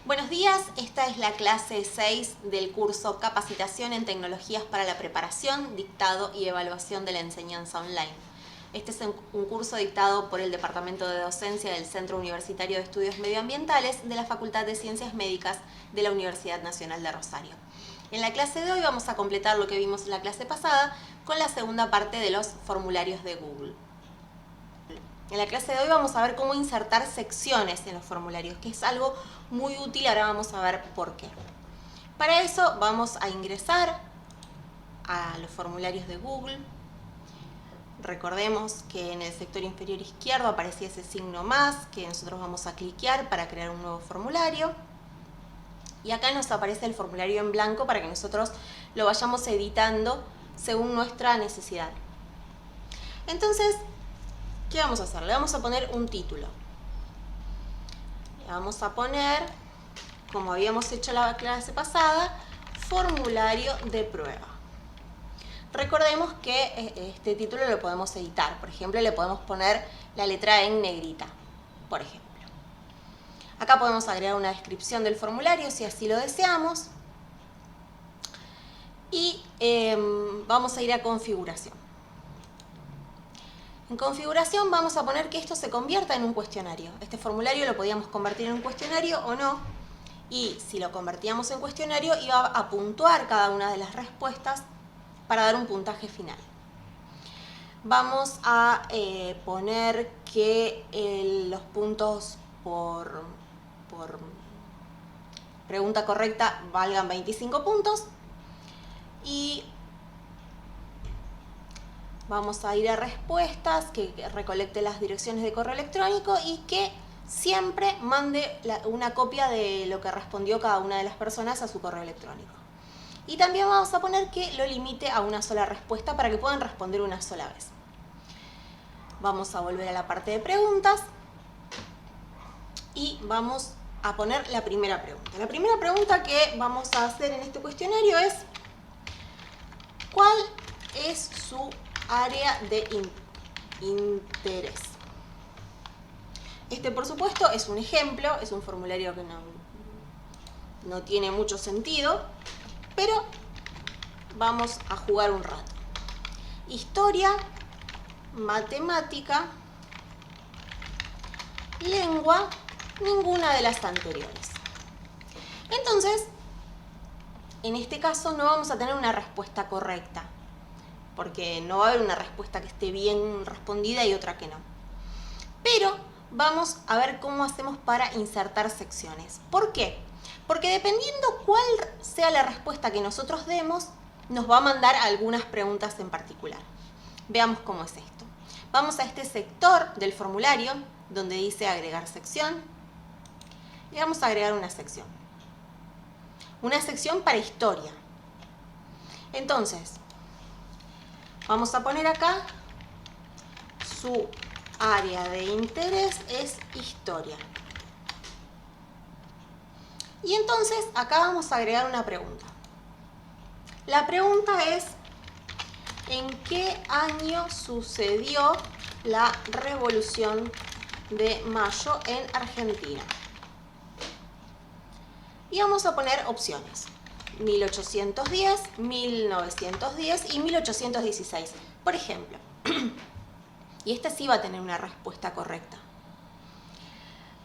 Buenos días, esta es la clase 6 del curso Capacitación en Tecnologías para la Preparación, Dictado y Evaluación de la Enseñanza Online. Este es un curso dictado por el Departamento de Docencia del Centro Universitario de Estudios Medioambientales de la Facultad de Ciencias Médicas de la Universidad Nacional de Rosario. En la clase de hoy vamos a completar lo que vimos en la clase pasada con la segunda parte de los formularios de Google. En la clase de hoy vamos a ver cómo insertar secciones en los formularios, que es algo muy útil. Ahora vamos a ver por qué. Para eso vamos a ingresar a los formularios de Google. Recordemos que en el sector inferior izquierdo aparecía ese signo más que nosotros vamos a cliquear para crear un nuevo formulario. Y acá nos aparece el formulario en blanco para que nosotros lo vayamos editando según nuestra necesidad. Entonces, ¿qué vamos a hacer? Le vamos a poner un título. Le vamos a poner, como habíamos hecho la clase pasada, formulario de prueba. Recordemos que este título lo podemos editar. Por ejemplo, le podemos poner la letra E en negrita, por ejemplo. Acá podemos agregar una descripción del formulario si así lo deseamos. Y vamos a ir a configuración. En configuración vamos a poner que esto se convierta en un cuestionario. Este formulario lo podíamos convertir en un cuestionario o no. Y si lo convertíamos en cuestionario, iba a puntuar cada una de las respuestas para dar un puntaje final. Vamos a poner que los puntos por pregunta correcta valgan 25 puntos. Y vamos a ir a respuestas, que recolecte las direcciones de correo electrónico y que siempre mande una copia de lo que respondió cada una de las personas a su correo electrónico. Y también vamos a poner que lo limite a una sola respuesta para que puedan responder una sola vez. Vamos a volver a la parte de preguntas y vamos a poner la primera pregunta. La primera pregunta que vamos a hacer en este cuestionario es: ¿cuál es su área de interés? Este, por supuesto, es un ejemplo, es un formulario que no tiene mucho sentido, pero vamos a jugar un rato. Historia, matemática, lengua, ninguna de las anteriores. Entonces, en este caso no vamos a tener una respuesta correcta, porque no va a haber una respuesta que esté bien respondida y otra que no. Pero vamos a ver cómo hacemos para insertar secciones. ¿Por qué? Porque dependiendo cuál sea la respuesta que nosotros demos, nos va a mandar algunas preguntas en particular. Veamos cómo es esto. Vamos a este sector del formulario donde dice agregar sección y vamos a agregar una sección. Una sección para historia. Entonces, vamos a poner acá su área de interés es historia. Y entonces acá vamos a agregar una pregunta. La pregunta es: ¿en qué año sucedió la Revolución de Mayo en Argentina? Y vamos a poner opciones: 1810, 1910 y 1816, por ejemplo. Y esta sí va a tener una respuesta correcta.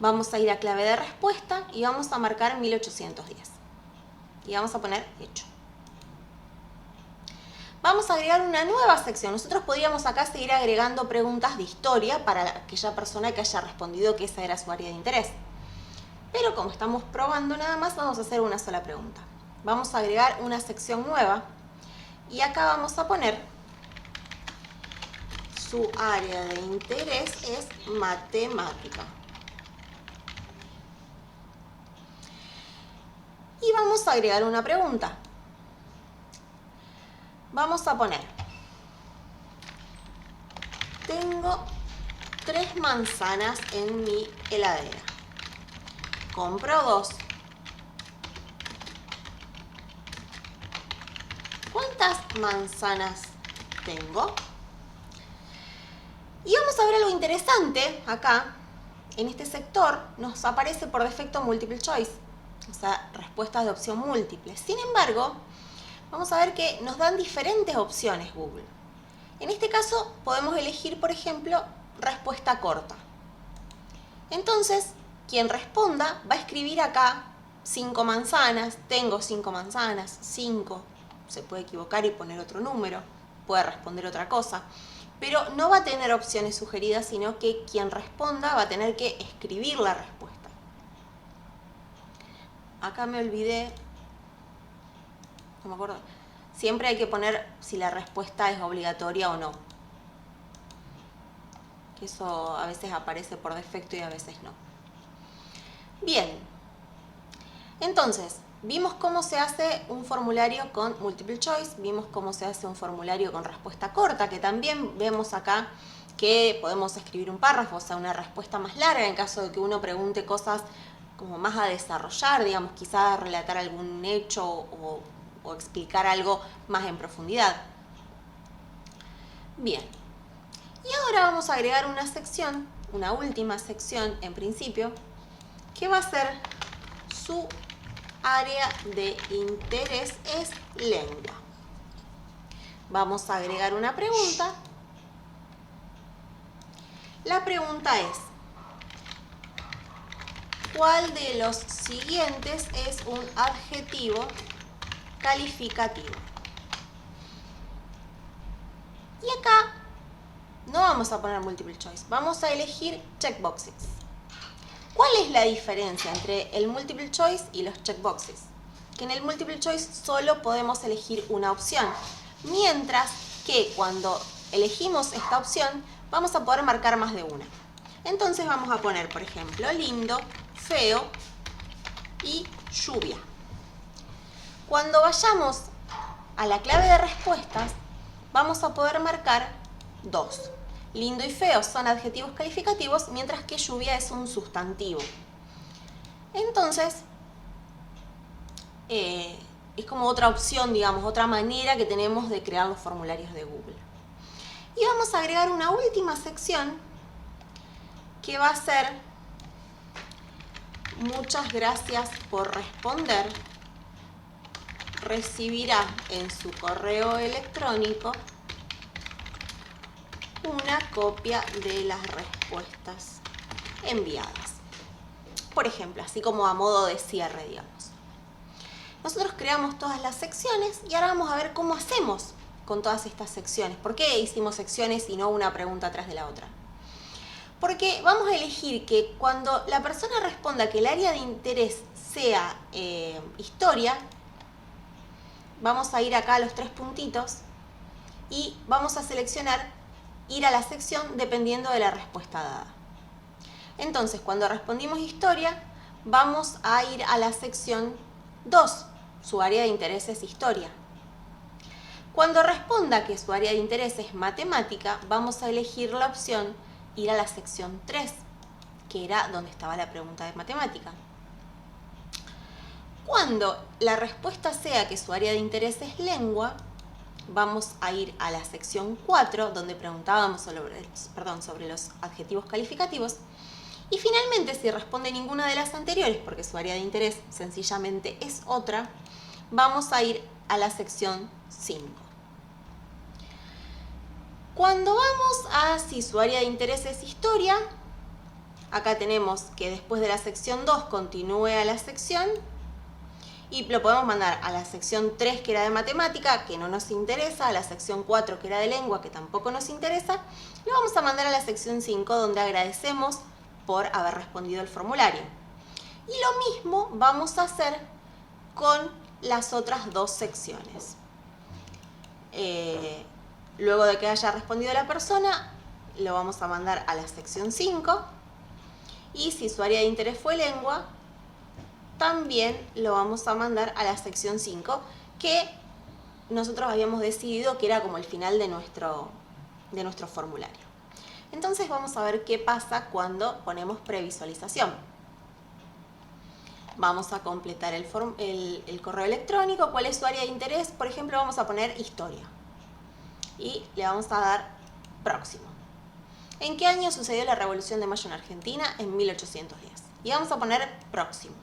Vamos a ir a clave de respuesta y vamos a marcar 1810. Y vamos a poner hecho. Vamos a agregar una nueva sección. Nosotros podríamos acá seguir agregando preguntas de historia para aquella persona que haya respondido que esa era su área de interés. Pero como estamos probando nada más, vamos a hacer una sola pregunta. Vamos a agregar una sección nueva y acá vamos a poner: su área de interés es matemática. Y vamos a agregar una pregunta. Vamos a poner: tengo 3 manzanas en mi heladera. Compro 2. ¿Cuántas manzanas tengo? Y vamos a ver algo interesante acá. En este sector nos aparece por defecto multiple choice. o sea, respuestas de opción múltiple. Sin embargo, vamos a ver que nos dan diferentes opciones Google. En este caso podemos elegir, por ejemplo, respuesta corta. Entonces, quien responda va a escribir acá 5 manzanas, tengo 5 manzanas, 5, se puede equivocar y poner otro número, puede responder otra cosa, pero no va a tener opciones sugeridas, sino que quien responda va a tener que escribir la respuesta. Acá me olvidé, no me acuerdo, siempre hay que poner si la respuesta es obligatoria o no. Que eso a veces aparece por defecto y a veces no. Bien, entonces, vimos cómo se hace un formulario con multiple choice, vimos cómo se hace un formulario con respuesta corta, que también vemos acá que podemos escribir un párrafo, o sea, una respuesta más larga en caso de que uno pregunte cosas como más a desarrollar, digamos, quizás relatar algún hecho o explicar algo más en profundidad. Bien, y ahora vamos a agregar una sección, una última sección en principio, que va a ser su área de interés es lengua. Vamos a agregar una pregunta. La pregunta es, ¿cuál de los siguientes es un adjetivo calificativo? Y acá no vamos a poner multiple choice, vamos a elegir checkboxes. ¿Cuál es la diferencia entre el multiple choice y los checkboxes? Que en el multiple choice solo podemos elegir una opción, mientras que cuando elegimos esta opción vamos a poder marcar más de una. Entonces vamos a poner, por ejemplo, lindo, feo y lluvia. Cuando vayamos a la clave de respuestas vamos a poder marcar 2. Lindo y feo son adjetivos calificativos, mientras que lluvia es un sustantivo. Entonces, es como otra opción, digamos, otra manera que tenemos de crear los formularios de Google. Y vamos a agregar una última sección que va a ser muchas gracias por responder. Recibirá en su correo electrónico una copia de las respuestas enviadas. Por ejemplo, así como a modo de cierre, digamos. Nosotros creamos todas las secciones y ahora vamos a ver cómo hacemos con todas estas secciones. ¿Por qué hicimos secciones y no una pregunta atrás de la otra? Porque vamos a elegir que cuando la persona responda que el área de interés sea historia, vamos a ir acá a los 3 puntitos y vamos a seleccionar ir a la sección dependiendo de la respuesta dada. Entonces, cuando respondimos historia, vamos a ir a la sección 2, su área de interés es historia. Cuando responda que su área de interés es matemática, vamos a elegir la opción ir a la sección 3, que era donde estaba la pregunta de matemática. Cuando la respuesta sea que su área de interés es lengua, vamos a ir a la sección 4, donde preguntábamos sobre los adjetivos calificativos. Y finalmente, si responde ninguna de las anteriores, porque su área de interés sencillamente es otra, vamos a ir a la sección 5. Cuando vamos a si su área de interés es historia, acá tenemos que después de la sección 2 continúe a la sección y lo podemos mandar a la sección 3, que era de matemática, que no nos interesa, a la sección 4, que era de lengua, que tampoco nos interesa, y lo vamos a mandar a la sección 5, donde agradecemos por haber respondido el formulario. Y lo mismo vamos a hacer con las otras 2 secciones. Luego de que haya respondido la persona, lo vamos a mandar a la sección 5, y si su área de interés fue lengua, también lo vamos a mandar a la sección 5, que nosotros habíamos decidido que era como el final de nuestro formulario. Entonces vamos a ver qué pasa cuando ponemos previsualización. Vamos a completar el correo electrónico. ¿Cuál es su área de interés? Por ejemplo, vamos a poner historia. Y le vamos a dar próximo. ¿En qué año sucedió la Revolución de Mayo en Argentina? En 1810. Y vamos a poner próximo.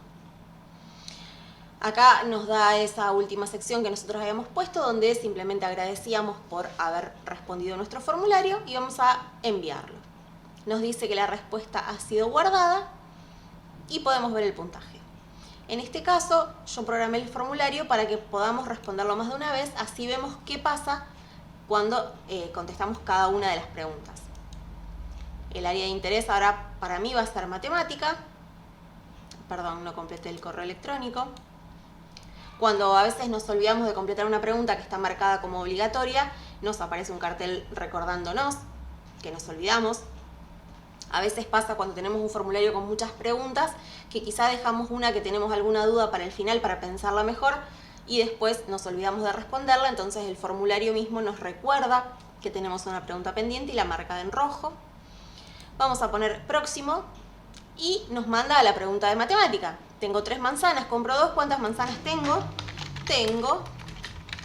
Acá nos da esa última sección que nosotros habíamos puesto, donde simplemente agradecíamos por haber respondido nuestro formulario y vamos a enviarlo. Nos dice que la respuesta ha sido guardada y podemos ver el puntaje. En este caso, yo programé el formulario para que podamos responderlo más de una vez, así vemos qué pasa cuando contestamos cada una de las preguntas. El área de interés ahora para mí va a ser matemática. Perdón, no completé el correo electrónico. Cuando a veces nos olvidamos de completar una pregunta que está marcada como obligatoria, nos aparece un cartel recordándonos que nos olvidamos. A veces pasa cuando tenemos un formulario con muchas preguntas que quizá dejamos una que tenemos alguna duda para el final para pensarla mejor y después nos olvidamos de responderla, entonces el formulario mismo nos recuerda que tenemos una pregunta pendiente y la marca en rojo. Vamos a poner próximo y nos manda a la pregunta de matemática. Tengo 3 manzanas, compro 2, ¿cuántas manzanas tengo? Tengo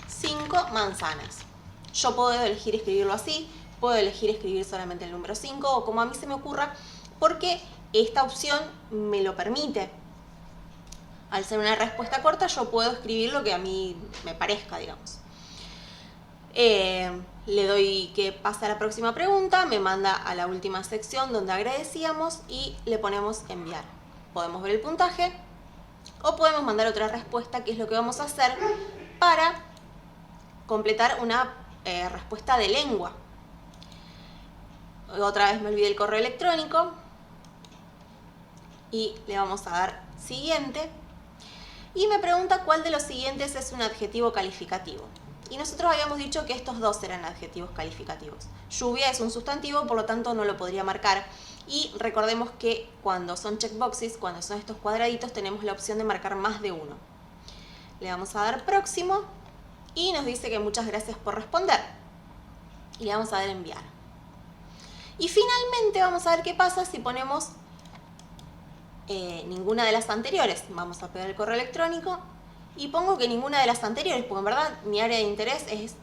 5 manzanas. Yo puedo elegir escribirlo así, puedo elegir escribir solamente el número 5 o como a mí se me ocurra, porque esta opción me lo permite. Al ser una respuesta corta, yo puedo escribir lo que a mí me parezca, digamos. Le doy que pase a la próxima pregunta, me manda a la última sección donde agradecíamos y le ponemos enviar. Podemos ver el puntaje o podemos mandar otra respuesta, que es lo que vamos a hacer para completar una respuesta de lengua. Otra vez me olvidé el correo electrónico y le vamos a dar siguiente y me pregunta cuál de los siguientes es un adjetivo calificativo. Y nosotros habíamos dicho que estos dos eran adjetivos calificativos. Lluvia es un sustantivo, por lo tanto no lo podría marcar. Y recordemos que cuando son checkboxes, cuando son estos cuadraditos, tenemos la opción de marcar más de uno. Le vamos a dar próximo y nos dice que muchas gracias por responder. Y le vamos a dar enviar. Y finalmente vamos a ver qué pasa si ponemos ninguna de las anteriores. Vamos a pegar el correo electrónico y pongo que ninguna de las anteriores, porque en verdad mi área de interés es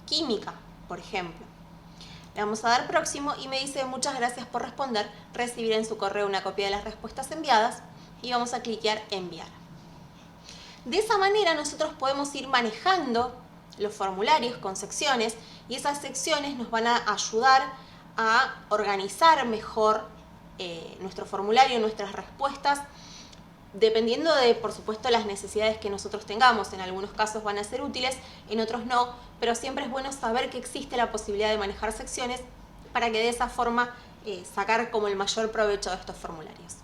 química, por ejemplo. Le vamos a dar próximo y me dice muchas gracias por responder, recibiré en su correo una copia de las respuestas enviadas y vamos a cliquear enviar. De esa manera nosotros podemos ir manejando los formularios con secciones y esas secciones nos van a ayudar a organizar mejor nuestro formulario, nuestras respuestas, dependiendo de, por supuesto, las necesidades que nosotros tengamos. En algunos casos van a ser útiles, en otros no, pero siempre es bueno saber que existe la posibilidad de manejar secciones para que de esa forma sacar como el mayor provecho de estos formularios.